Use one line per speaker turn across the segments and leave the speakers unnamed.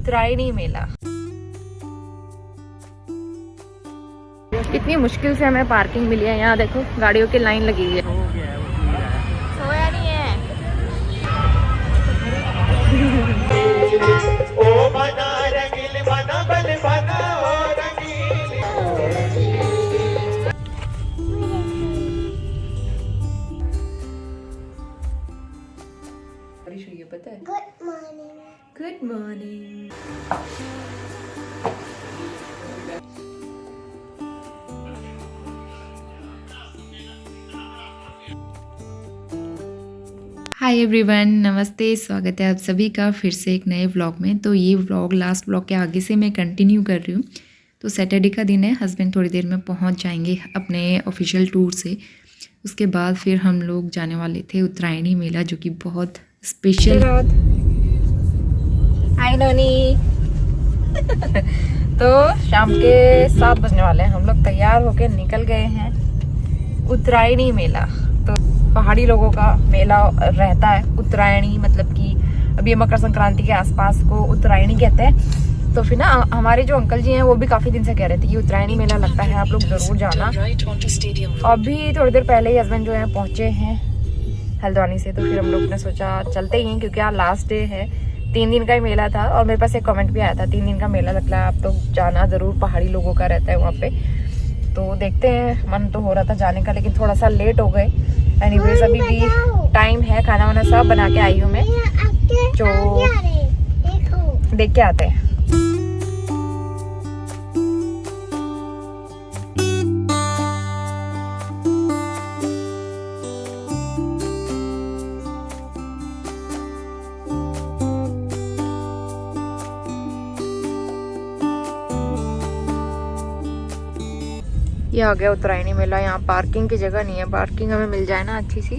उत्तरायणी मेला। इतनी मुश्किल से हमें पार्किंग मिली है। यहाँ देखो गाड़ियों की लाइन लगी हुई है। सोया नहीं है। बारिश हुई है पता है। Good morning. Good morning. Hi everyone, नमस्ते। स्वागत है आप सभी का फिर से एक नए व्लॉग में। तो ये व्लॉग लास्ट व्लॉग के आगे से मैं कंटिन्यू कर रही हूँ। तो सैटरडे का दिन है, हस्बैंड थोड़ी देर में पहुँच जाएंगे अपने ऑफिशियल टूर से। उसके बाद फिर हम लोग जाने वाले थे उत्तरायणी मेला, जो कि बहुत स्पेशल। हाय नोनी। तो शाम के 7 बजने वाले हैं, हम लोग तैयार होके निकल गए हैं उत्तरायणी मेला। तो पहाड़ी लोगों का मेला रहता है उत्तरायणी, मतलब कि अभी मकर संक्रांति के आसपास को उत्तरायणी कहते हैं। तो फिर ना हमारे जो अंकल जी हैं वो भी काफी दिन से कह रहे थे कि उत्तरायणी मेला लगता है, आप लोग जरूर जाना। अभी थोड़ी देर पहले ही हस्बैंड जो है पहुंचे हैं हल्द्वानी से। तो फिर हम लोग ने सोचा चलते ही हैं, क्योंकि आज लास्ट डे है। 3 दिन का ही मेला था और मेरे पास एक कमेंट भी आया था 3 दिन का मेला लगता है, आप तो जाना जरूर, पहाड़ी लोगों का रहता है वहाँ पे। तो देखते हैं, मन तो हो रहा था जाने का, लेकिन थोड़ा सा लेट हो गए। एनीवेज अभी भी टाइम है, खाना वाना सब बना के आई हूँ मैं, जो देख के आते हैं। ये आ गया उत्तरायणी मेला। यहाँ पार्किंग की जगह नहीं है, पार्किंग हमें मिल जाए ना अच्छी सी।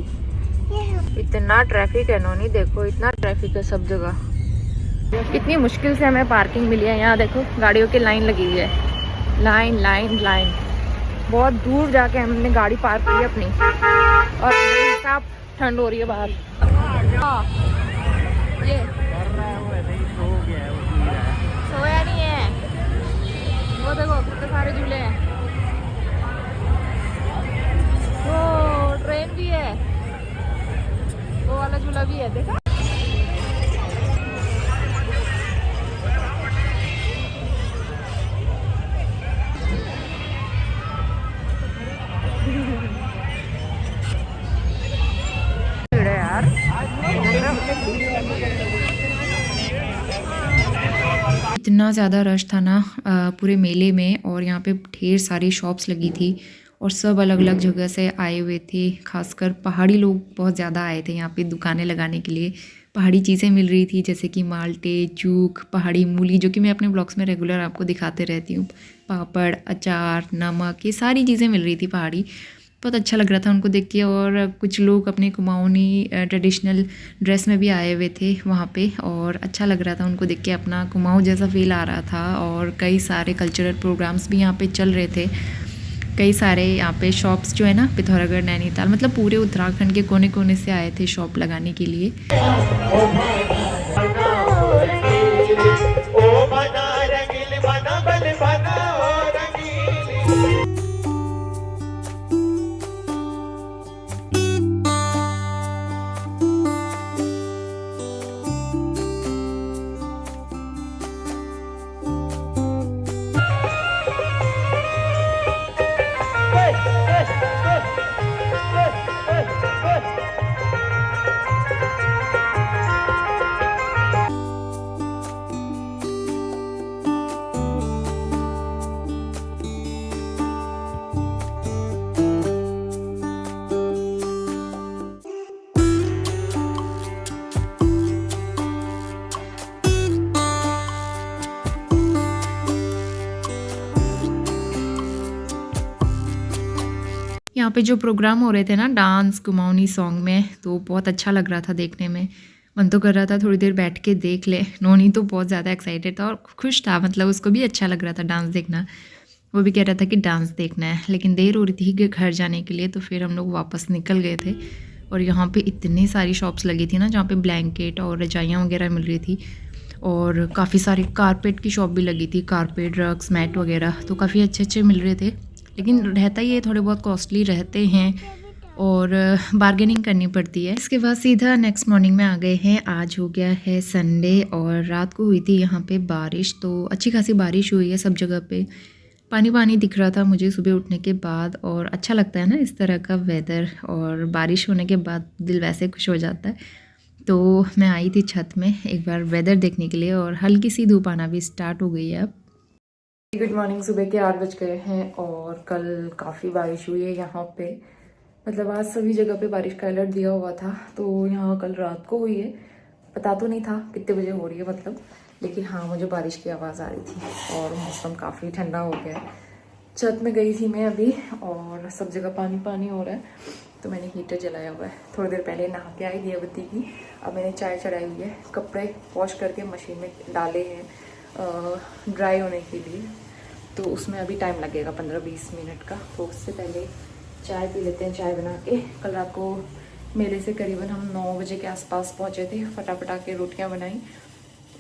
इतना ट्रैफिक है नोनी, देखो इतना ट्रैफिक है सब जगह। इतनी मुश्किल से हमें पार्किंग मिली है। यहाँ देखो गाड़ियों की लाइन लगी हुई है, लाइन लाइन लाइन। बहुत दूर जाके हमने गाड़ी पार्क की अपनी, और साफ ठंड हो रही है बाहर। ये सोया नहीं है। वो देखो कितने सारे झूले हैं। वो ट्रेन भी है, वो वाला झूला भी है, देखा। यार इतना ज़्यादा रश था ना पूरे मेले में, और यहाँ पे ढेर सारी शॉप्स लगी थी और सब अलग अलग जगह से आए हुए थे। खासकर पहाड़ी लोग बहुत ज़्यादा आए थे यहाँ पे दुकानें लगाने के लिए। पहाड़ी चीज़ें मिल रही थी, जैसे कि माल्टे, चूक, पहाड़ी मूली, जो कि मैं अपने ब्लॉग्स में रेगुलर आपको दिखाते रहती हूँ। पापड़, अचार, नमक, ये सारी चीज़ें मिल रही थी पहाड़ी। बहुत अच्छा लग रहा था उनको देख के। और कुछ लोग अपने कुमाऊनी ट्रेडिशनल ड्रेस में भी आए हुए थे वहाँ पे, और अच्छा लग रहा था उनको देख के। अपना कुमाऊँ जैसा फील आ रहा था। और कई सारे कल्चरल प्रोग्राम्स भी यहाँ पे चल रहे थे। कई सारे यहाँ पे शॉप्स जो है ना, पिथौरागढ़, नैनीताल, मतलब पूरे उत्तराखंड के कोने कोने से आए थे शॉप लगाने के लिए। यहाँ पे जो प्रोग्राम हो रहे थे ना, डांस, कुमाऊनी सॉन्ग में, तो बहुत अच्छा लग रहा था देखने में। मन तो कर रहा था थोड़ी देर बैठ के देख ले। नोनी तो बहुत ज़्यादा एक्साइटेड था और खुश था, मतलब उसको भी अच्छा लग रहा था डांस देखना। वो भी कह रहा था कि डांस देखना है, लेकिन देर हो रही थी कि घर जाने के लिए, तो फिर हम लोग वापस निकल गए थे। और यहाँ पे इतनी सारी शॉप्स लगी थी ना, जहाँ पे ब्लैंकेट और रजाइयाँ वगैरह मिल रही थी।
और काफ़ी सारे कारपेट की शॉप भी लगी थी, कारपेट, रग्स, मैट वगैरह, तो काफ़ी अच्छे अच्छे मिल रहे थे। लेकिन रहता ही है, थोड़े बहुत कॉस्टली रहते हैं और बार्गेनिंग करनी पड़ती है। इसके बाद सीधा नेक्स्ट मॉर्निंग में आ गए हैं। आज हो गया है संडे और रात को हुई थी यहाँ पे बारिश, तो अच्छी खासी बारिश हुई है सब जगह पे। पानी पानी दिख रहा था मुझे सुबह उठने के बाद, और अच्छा लगता है ना इस तरह का वेदर, और बारिश होने के बाद दिल वैसे खुश हो जाता है। तो मैं आई थी छत में एक बार वेदर देखने के लिए, और हल्की सी धूप आना भी स्टार्ट हो गई है अब।
Good morning. सुबह के 8 बज गए हैं और कल काफ़ी बारिश हुई है यहाँ पे। मतलब आज सभी जगह पे बारिश का अलर्ट दिया हुआ था, तो यहाँ कल रात को हुई है। पता तो नहीं था कितने बजे हो रही है मतलब, लेकिन हाँ मुझे बारिश की आवाज़ आ रही थी और मौसम काफ़ी ठंडा हो गया है। छत में गई थी मैं अभी और सब जगह पानी पानी हो रहा है, तो मैंने हीटर जलाया हुआ है। थोड़ी देर पहले नहा के आई दिया बत्ती की। अब मैंने चाय चढ़ाई हुई है, कपड़े वॉश करके मशीन में डाले हैं ड्राई होने के लिए, तो उसमें अभी टाइम लगेगा 15-20 मिनट का। तो उससे पहले चाय पी लेते हैं। चाय बना के, कल रात को मेले से करीबन हम 9 बजे के आसपास पहुंचे थे। फटाफटा के रोटियां बनाई,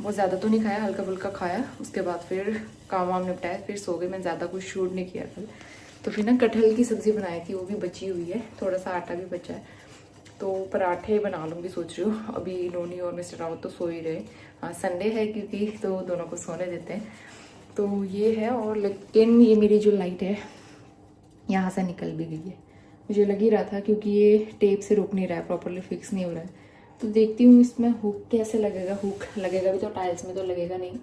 बहुत ज़्यादा तो नहीं खाया, हल्का फुल्का खाया। उसके बाद फिर काम वाम निपटाया, फिर सो गए। मैं ज़्यादा कुछ शूट नहीं किया कल। तो फिर ना कटहल की सब्ज़ी बनाई थी, वो भी बची हुई है, थोड़ा सा आटा भी बचा है, तो पराठे बना लूँगी सोच रही हूँ। अभी नोनी और मिस्टर रावत तो सो ही रहे। हाँ संडे है क्योंकि, तो दोनों को सोने देते हैं। तो ये है। और लेकिन ये मेरी जो लाइट है यहाँ से निकल भी गई है। मुझे लग ही रहा था क्योंकि ये टेप से रुक नहीं रहा है, प्रॉपरली फिक्स नहीं हो रहा है। तो देखती हूँ इसमें हुक कैसे लगेगा। हुक लगेगा भी तो टाइल्स में तो लगेगा नहीं,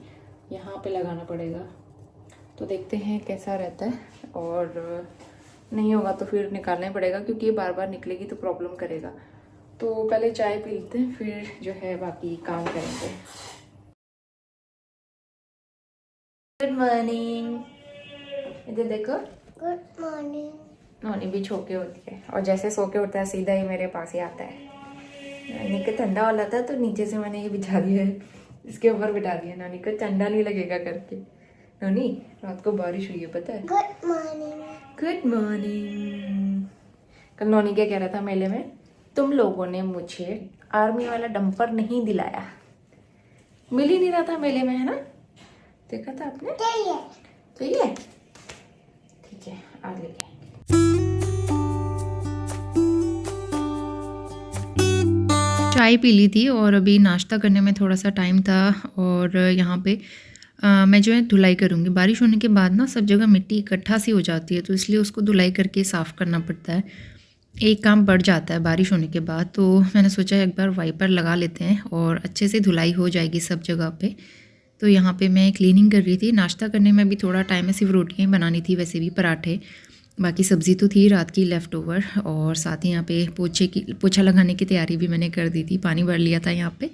यहाँ पे लगाना पड़ेगा। तो देखते हैं कैसा रहता है, और नहीं होगा तो फिर निकालना ही पड़ेगा क्योंकि ये बार बार निकलेगी तो प्रॉब्लम करेगा। तो पहले चाय पी लेते हैं, फिर जो है बाकी काम करेंगे। गुड मॉर्निंग, इधर देखो। Good morning. नोनी भी छो के होती है, और जैसे सो के उठता है सीधा ही मेरे पास ही आता है। नानी का ठंडा वाला था तो नीचे से मैंने ये बिछा दिया है, इसके ऊपर बिठा दिया। नानी का ठंडा नहीं लगेगा करके। नानी रात को बारिश हुई है पता है। Good morning. Good morning. कल नोनी क्या कह रहा था मेले में, तुम लोगों ने मुझे आर्मी वाला डंपर नहीं दिलाया। मिल ही नहीं रहा था मेले में, है ना? देखा था आपने? चाहिए? ठीक है, आ लेके।
चाय पी ली थी और अभी नाश्ता करने में थोड़ा सा टाइम था, और यहाँ पे मैं जो है धुलाई करूँगी। बारिश होने के बाद ना सब जगह मिट्टी इकट्ठा सी हो जाती है, तो इसलिए उसको धुलाई करके साफ़ करना पड़ता है। एक काम बढ़ जाता है बारिश होने के बाद, तो मैंने सोचा एक बार वाइपर लगा लेते हैं और अच्छे से धुलाई हो जाएगी सब जगह पे। तो यहाँ पे मैं क्लीनिंग कर रही थी। नाश्ता करने में भी थोड़ा टाइम है, सिर्फ रोटियाँ ही बनानी थी, वैसे भी पराठे, बाकी सब्ज़ी तो थी रात की लेफ़्ट ओवर। और साथ ही यहाँ पे पोछा लगाने की तैयारी भी मैंने कर दी थी, पानी भर लिया था यहाँ पे।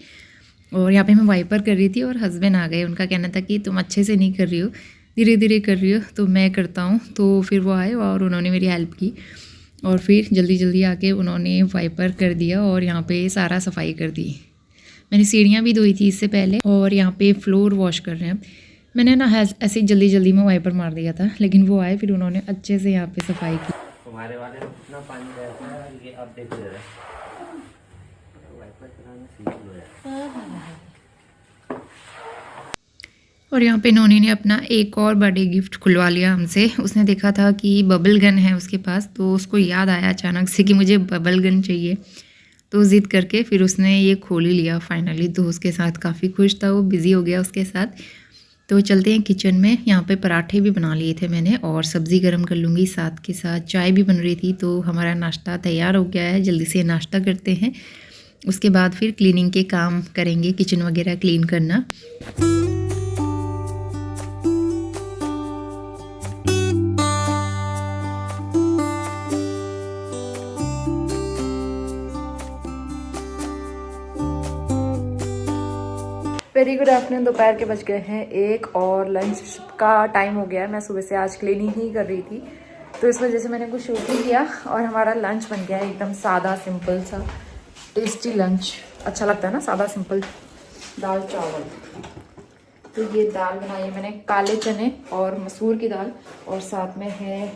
और यहाँ पे मैं वाइपर कर रही थी और हस्बैंड आ गए। उनका कहना था कि तुम अच्छे से नहीं कर रही हो, धीरे धीरे कर रही हो, तो मैं करता हूँ। तो फिर वो आए और उन्होंने मेरी हेल्प की, और फिर जल्दी जल्दी आके उन्होंने वाइपर कर दिया और यहाँ पे सारा सफाई कर दी। मैंने सीढ़ियाँ भी धोई थी इससे पहले, और यहाँ पे फ्लोर वॉश कर रहे हैं। मैंने ना ऐसे जल्दी जल्दी में वाइपर मार दिया था, लेकिन वो आए फिर उन्होंने अच्छे से यहाँ पे सफाई की।
तुम्हारे वाले में कितना पानी रहता है, ये आप देख ले रहे वाइपर चलाना सीख लो।
और यहाँ पे नोनी ने अपना एक और बर्थडे गिफ्ट खुलवा लिया हमसे। उसने देखा था कि बबल गन है उसके पास, तो उसको याद आया अचानक से कि मुझे बबल गन चाहिए, तो ज़िद करके फिर उसने ये खोल ही लिया फाइनली। तो उसके साथ काफ़ी खुश था, वो बिज़ी हो गया उसके साथ। तो चलते हैं किचन में। यहाँ पे पराठे भी बना लिए थे मैंने, और सब्ज़ी गर्म कर लूँगी, साथ के साथ चाय भी बन रही थी। तो हमारा नाश्ता तैयार हो गया है, जल्दी से नाश्ता करते हैं, उसके बाद फिर क्लीनिंग के काम करेंगे, किचन वगैरह क्लीन करना।
Very good afternoon. दोपहर के बज गए हैं 1 और लंच का टाइम हो गया है। मैं सुबह से आज क्लीनिंग ही कर रही थी, तो इस वजह से मैंने कुछ शूट नहीं किया। और हमारा लंच बन गया है एकदम सादा सिंपल सा टेस्टी लंच। अच्छा लगता है ना सादा सिंपल, दाल चावल। तो ये दाल बनाई है मैंने, काले चने और मसूर की दाल, और साथ में है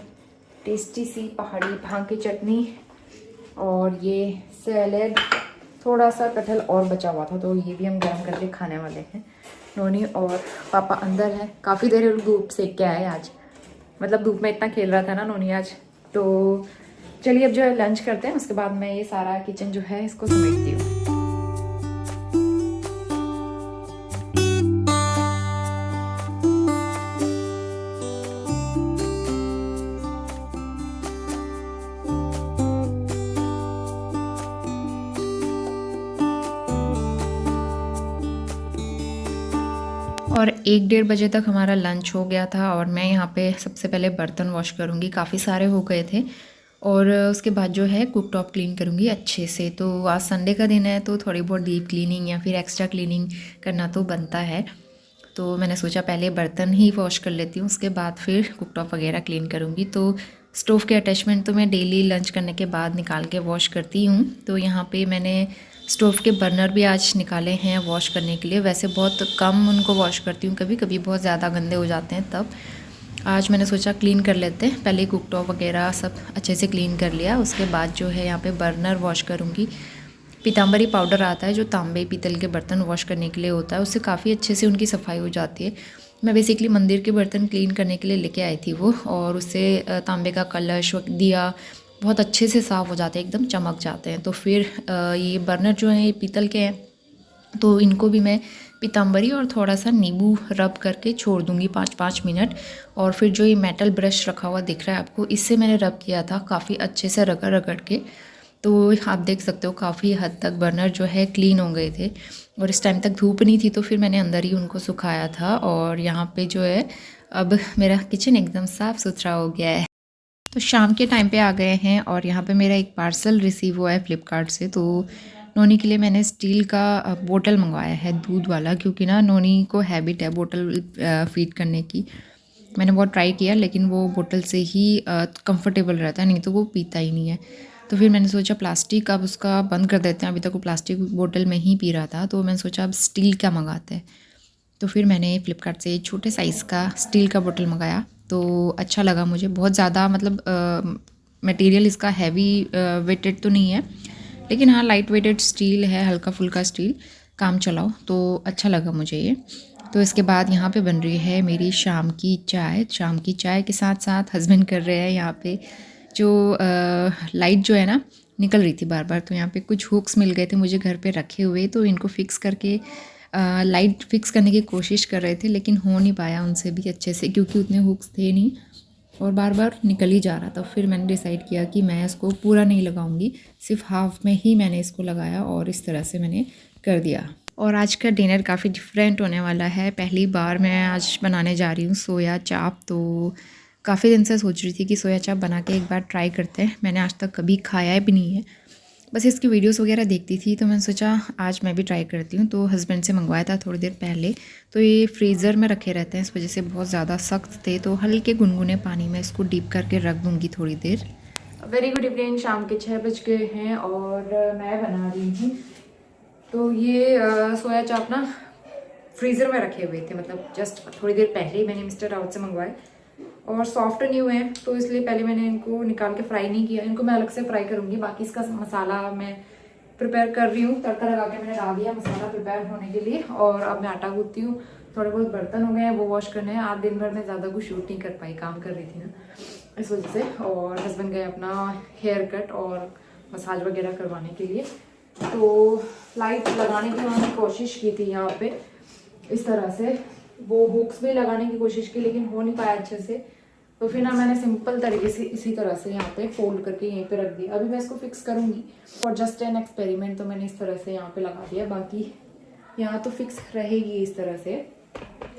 टेस्टी सी पहाड़ी भांग की चटनी, और ये सैलेड, थोड़ा सा कटहल और बचा हुआ था, तो ये भी हम गर्म करके खाने वाले हैं। नोनी और पापा अंदर है। काफ़ी देर लोग धूप सेक के आए आज, मतलब धूप में इतना खेल रहा था ना नोनी आज। तो चलिए अब जो है लंच करते हैं, उसके बाद मैं ये सारा किचन जो है इसको समेटती हूँ।
और 1-1:30 बजे तक हमारा लंच हो गया था और मैं यहाँ पे सबसे पहले बर्तन वॉश करूँगी, काफ़ी सारे हो गए थे। और उसके बाद जो है कुक टॉप क्लीन करूँगी अच्छे से। तो आज संडे का दिन है तो थोड़ी बहुत डीप क्लीनिंग या फिर एक्स्ट्रा क्लीनिंग करना तो बनता है। तो मैंने सोचा पहले बर्तन ही वॉश कर लेती हूँ, उसके बाद फिर कुक टॉप वगैरह क्लीन करूँगी। तो स्टोव के अटैचमेंट तो मैं डेली लंच करने के बाद निकाल के वॉश करती हूँ। तो यहाँ पे मैंने स्टोव के बर्नर भी आज निकाले हैं वॉश करने के लिए। वैसे बहुत कम उनको वॉश करती हूँ, कभी कभी बहुत ज़्यादा गंदे हो जाते हैं तब। आज मैंने सोचा क्लीन कर लेते हैं, पहले कुक टॉप वगैरह सब अच्छे से क्लीन कर लिया। उसके बाद जो है यहाँ पे बर्नर वॉश करूँगी। पीताम्बरी पाउडर आता है जो तांबे पीतल के बर्तन वॉश करने के लिए होता है, उससे काफ़ी अच्छे से उनकी सफाई हो जाती है। मैं बेसिकली मंदिर के बर्तन क्लीन करने के लिए लेके आई थी वो, और उससे तांबे का कलश दिया बहुत अच्छे से साफ़ हो जाते हैं, एकदम चमक जाते हैं। तो फिर ये बर्नर जो है ये पीतल के हैं, तो इनको भी मैं पीताम्बरी और थोड़ा सा नींबू रब करके छोड़ दूँगी 5-5 मिनट। और फिर जो ये मेटल ब्रश रखा हुआ दिख रहा है आपको, इससे मैंने रब किया था काफ़ी अच्छे से रगड़ रगड़ के। तो आप देख सकते हो काफ़ी हद तक बर्नर जो है क्लीन हो गए थे। और इस टाइम तक धूप नहीं थी तो फिर मैंने अंदर ही उनको सुखाया था। और यहाँ पे जो है अब मेरा किचन एकदम साफ़ सुथरा हो गया है। तो शाम के टाइम पे आ गए हैं और यहाँ पे मेरा एक पार्सल रिसीव हुआ है फ्लिपकार्ट से। तो नोनी के लिए मैंने स्टील का बोतल मंगवाया है दूध वाला, क्योंकि ना नोनी को हैबिट है बोतल फीड करने की। मैंने बहुत ट्राई किया लेकिन वो बोतल से ही कंफर्टेबल रहता है, नहीं तो वो पीता ही नहीं है। तो फिर मैंने सोचा प्लास्टिक अब उसका बंद कर देते हैं, अभी तक वो प्लास्टिक बोतल में ही पी रहा था। तो मैंने सोचा अब स्टील का मंगाते हैं। तो फिर मैंने फ़्लिपकार्ट से छोटे साइज़ का स्टील का बोतल मंगाया। तो अच्छा लगा मुझे, बहुत ज़्यादा मतलब मटेरियल इसका हैवी वेटेड तो नहीं है, लेकिन हाँ लाइट वेटेड स्टील है, हल्का फुल्का स्टील, काम चलाओ, तो अच्छा लगा मुझे ये। तो इसके बाद यहाँ पे बन रही है मेरी शाम की चाय। शाम की चाय के साथ साथ हस्बैंड कर रहे हैं यहाँ पे जो लाइट जो है ना निकल रही थी बार बार। तो यहाँ पे कुछ हुक्स मिल गए थे मुझे घर पे रखे हुए, तो इनको फिक्स करके लाइट फिक्स करने की कोशिश कर रहे थे, लेकिन हो नहीं पाया उनसे भी अच्छे से, क्योंकि उतने हुक्स थे नहीं और बार बार निकल ही जा रहा था। फिर मैंने डिसाइड किया कि मैं इसको पूरा नहीं लगाऊंगी, सिर्फ हाफ में ही मैंने इसको लगाया और इस तरह से मैंने कर दिया। और आज का डिनर काफ़ी डिफरेंट होने वाला है। पहली बार मैं आज बनाने जा रही हूँ सोया चाप। तो काफ़ी दिन से सोच रही थी कि सोया चाप बना के एक बार ट्राई करते हैं, मैंने आज तक कभी खाया भी नहीं है, बस इसकी वीडियोस वगैरह देखती थी। तो मैंने सोचा आज मैं भी ट्राई करती हूँ। तो हस्बैंड से मंगवाया था थोड़ी देर पहले। तो ये फ्रीज़र में रखे रहते हैं, इस वजह से बहुत ज़्यादा सख्त थे। तो हल्के गुनगुने पानी में इसको डीप करके रख दूँगी थोड़ी देर।
वेरी गुड इवनिंग, शाम के 6 बज गए हैं और मैं बना रही हूँ। तो ये सोया चाप ना फ्रीज़र में रखे हुए थे, मतलब जस्ट थोड़ी देर पहले ही मैंने मिस्टर राउत से मंगवाए और सॉफ्ट नहीं हुए हैं, तो इसलिए पहले मैंने इनको निकाल के फ्राई नहीं किया। इनको मैं अलग से फ्राई करूँगी। बाकी इसका मसाला मैं प्रिपेयर कर रही हूँ, तड़का लगा के मैंने डाल दिया मसाला प्रिपेयर होने के लिए। और अब मैं आटा गूंथती हूँ। थोड़े बहुत बर्तन हो गए हैं, वो वॉश करने हैं। आज दिन भर में ज़्यादा कुछ शूट नहीं कर पाई, काम कर रही थी ना इस वजह से। और हस्बैंड गए अपना हेयर कट और मसाज वगैरह करवाने के लिए। तो लाइट लगाने की उन्होंने कोशिश की थी यहाँ पे इस तरह से, वो हुक्स भी लगाने की कोशिश की लेकिन हो नहीं पाया अच्छे से। तो फिर ना मैंने सिंपल तरीके से इसी तरह से यहाँ पे फोल्ड करके यहीं पे रख दिया। अभी मैं इसको फिक्स करूँगी और जस्ट एन एक्सपेरिमेंट, तो मैंने इस तरह से यहाँ पे लगा दिया। बाकी यहाँ तो फिक्स रहेगी इस तरह से।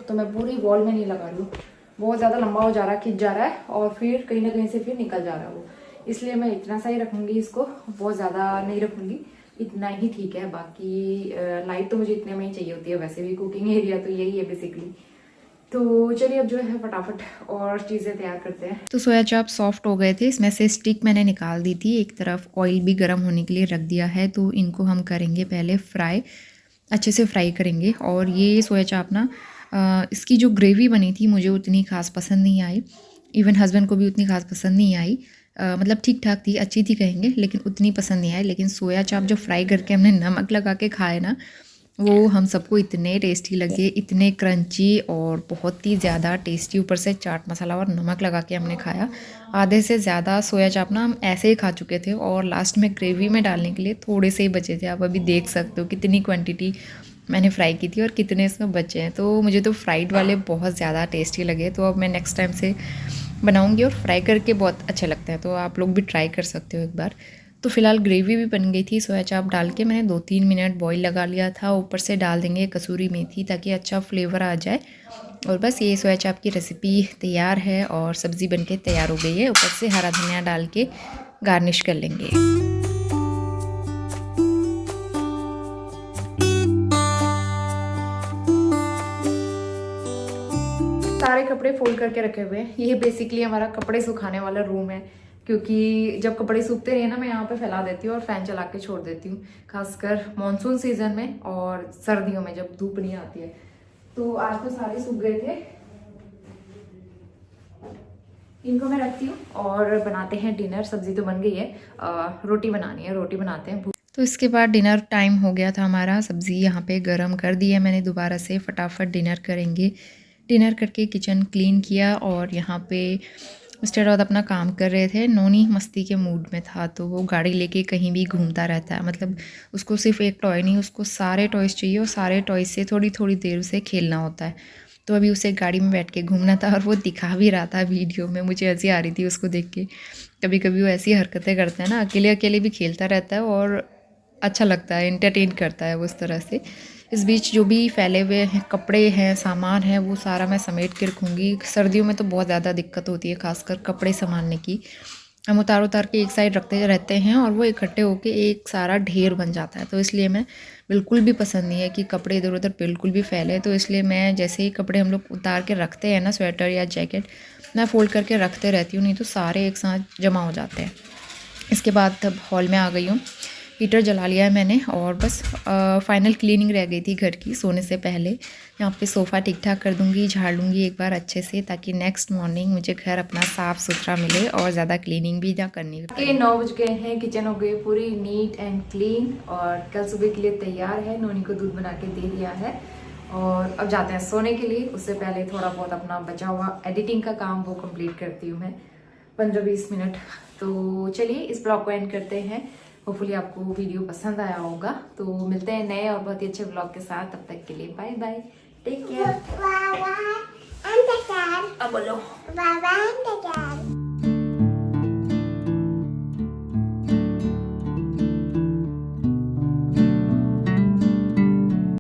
तो मैं पूरी वॉल में नहीं लगा रही हूँ, बहुत ज़्यादा लंबा हो जा रहा है, खिंच जा रहा है और फिर कहीं ना कहीं से फिर निकल जा रहा है वो, इसलिए मैं इतना सा ही रखूँगी इसको, बहुत ज़्यादा नहीं रखूँगी, इतना ही ठीक है। बाकी लाइट तो मुझे इतने में ही चाहिए होती है, वैसे भी कुकिंग एरिया तो यही है बेसिकली। तो चलिए अब जो है फटाफट और चीज़ें तैयार करते हैं।
तो सोया चाप सॉफ्ट हो गए थे, इसमें से स्टिक मैंने निकाल दी थी। एक तरफ ऑयल भी गर्म होने के लिए रख दिया है। तो इनको हम करेंगे पहले फ्राई, अच्छे से फ्राई करेंगे। और ये सोया चाप ना इसकी जो ग्रेवी बनी थी मुझे उतनी खास पसंद नहीं आई, इवन हस्बैंड को भी उतनी खास पसंद नहीं आई। मतलब ठीक ठाक थी, अच्छी थी कहेंगे, लेकिन उतनी पसंद नहीं आई। लेकिन सोया चाप जो फ्राई करके हमने नमक लगा के खाए ना, वो हम सबको इतने टेस्टी लगे, इतने क्रंची और बहुत ही ज़्यादा टेस्टी। ऊपर से चाट मसाला और नमक लगा के हमने खाया। आधे से ज़्यादा सोया चाप ना हम ऐसे ही खा चुके थे और लास्ट में ग्रेवी में डालने के लिए थोड़े से ही बचे थे। आप अभी देख सकते हो कितनी क्वांटिटी मैंने फ्राई की थी और कितने इसमें बचे हैं। तो मुझे तो फ्राइड वाले बहुत ज़्यादा टेस्टी लगे, तो अब मैं नेक्स्ट टाइम से बनाऊँगी। और फ्राई करके बहुत अच्छे लगते हैं, तो आप लोग भी ट्राई कर सकते हो एक बार। तो फिलहाल ग्रेवी भी बन गई थी। सोया चाप डाल के मैंने 2-3 मिनट बॉईल लगा लिया था। ऊपर से डाल देंगे कसूरी मेथी ताकि अच्छा फ्लेवर आ जाए। और बस ये सोया चाप की रेसिपी तैयार है और सब्ज़ी बनके तैयार हो गई है। ऊपर से हरा धनिया डाल के गार्निश कर लेंगे।
सारे कपड़े फोल्ड करके रखे हुए हैं। ये बेसिकली हमारा कपड़े सुखाने वाला रूम है, क्योंकि जब कपड़े सूखते रहे ना मैं यहाँ पे फैला देती हूँ और फैन चला के छोड़ देती हूँ, खासकर मॉनसून सीजन में और सर्दियों में जब धूप नहीं आती है। तो आज तो सारे सूख गए थे, इनको मैं रखती हूँ और बनाते हैं डिनर। सब्जी तो बन गई है, रोटी बनानी है, रोटी बनाते हैं।
तो इसके बाद डिनर टाइम हो गया था हमारा। सब्ज़ी यहाँ पे गरम कर दी है मैंने दोबारा से, फटाफट डिनर करेंगे। डिनर करके किचन क्लीन किया और यहाँ पे मिस्टर राउत अपना काम कर रहे थे। नोनी मस्ती के मूड में था, तो वो गाड़ी लेके कहीं भी घूमता रहता है। मतलब उसको सिर्फ एक टॉय नहीं, उसको सारे टॉयज़ चाहिए और सारे टॉयज़ से थोड़ी थोड़ी देर उसे खेलना होता है। तो अभी उसे गाड़ी में बैठ के घूमना था और वो दिखा भी रहा था वीडियो में। मुझे हंसी आ रही थी उसको देख के। कभी कभी वो ऐसी हरकतें करता है ना, अकेले अकेले भी खेलता रहता है और अच्छा लगता है, एंटरटेन करता है वो उस तरह से। इस बीच जो भी फैले हुए हैं कपड़े हैं, सामान है, वो सारा मैं समेट के रखूँगी। सर्दियों में तो बहुत ज़्यादा दिक्कत होती है, खासकर कपड़े संभालने की। हम उतार उतार के एक साइड रखते रहते हैं और वो इकट्ठे होके एक सारा ढेर बन जाता है। तो इसलिए मैं बिल्कुल भी पसंद नहीं है कि कपड़े इधर उधर बिल्कुल भी फैले। तो इसलिए मैं जैसे ही कपड़े हम लोग उतार के रखते हैं ना, स्वेटर या जैकेट, मैं फ़ोल्ड करके रखते रहती हूँ, नहीं तो सारे एक साथ जमा हो जाते हैं। इसके बाद तब हॉल में आ गई हूँ। हीटर जला लिया है मैंने और बस फाइनल क्लीनिंग रह गई थी घर की सोने से पहले। यहाँ पे सोफ़ा ठीक ठाक कर दूँगी, झाड़ लूँगी एक बार अच्छे से, ताकि नेक्स्ट मॉर्निंग मुझे घर अपना साफ़ सुथरा मिले और ज़्यादा क्लीनिंग भी ना करनी पड़े।
9 बज गए हैं, किचन हो गई पूरी नीट एंड क्लीन और कल सुबह के लिए तैयार है। नोनी को दूध बना के दे दिया है और अब जाते हैं सोने के लिए। उससे पहले थोड़ा बहुत अपना बचा हुआ एडिटिंग का काम वो कंप्लीट करती हूँ मैं, 15-20 मिनट। तो चलिए इस ब्लॉग को एंड करते हैं। होपफुली आपको वीडियो पसंद आया होगा। तो मिलते हैं नए और बहुत ही अच्छे ब्लॉग के साथ। तब तक के लिए बाय बाय, टेक केयर। अब बोलो बाय बाय।